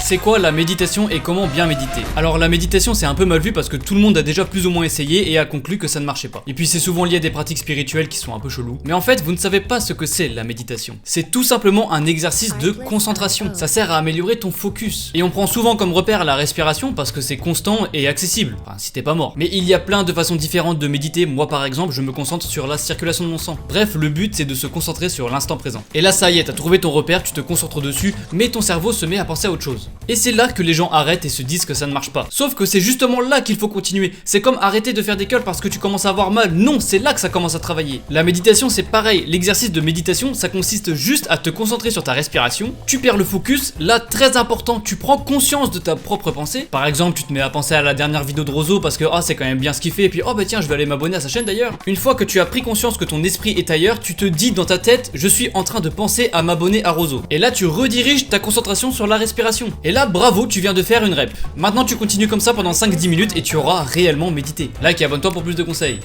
C'est quoi la méditation et comment bien méditer? Alors la méditation c'est un peu mal vu parce que tout le monde a déjà plus ou moins essayé et a conclu que ça ne marchait pas. Et puis c'est souvent lié à des pratiques spirituelles qui sont un peu cheloues. Mais en fait vous ne savez pas ce que c'est la méditation. C'est tout simplement un exercice de concentration. Ça sert à améliorer ton focus. Et on prend souvent comme repère la respiration parce que c'est constant et accessible. Enfin si t'es pas mort. Mais il y a plein de façons différentes de méditer. Moi par exemple je me concentre sur la circulation de mon sang. Bref le but c'est de se concentrer sur l'instant présent. Et là ça y est, t'as trouvé ton repère, tu te concentres dessus, mais ton cerveau se met à penser à autre chose. Et c'est là que les gens arrêtent et se disent que ça ne marche pas. Sauf que c'est justement là qu'il faut continuer. C'est comme arrêter de faire des curls parce que tu commences à avoir mal. Non, c'est là que ça commence à travailler. La méditation c'est pareil. L'exercice de méditation ça consiste juste à te concentrer sur ta respiration. Tu perds le focus. Là très important, tu prends conscience de ta propre pensée. Par exemple tu te mets à penser à la dernière vidéo de Rozo parce que c'est quand même bien ce qu'il fait. Et puis bah tiens je vais aller m'abonner à sa chaîne d'ailleurs. Une fois que tu as pris conscience que ton esprit est ailleurs, tu te dis dans ta tête je suis en train de penser à m'abonner à Rozo. Et là tu rediriges ta concentration sur la respiration. Et là bravo, tu viens de faire une rep. Maintenant tu continues comme ça pendant 5-10 minutes et tu auras réellement médité. Like et abonne-toi pour plus de conseils.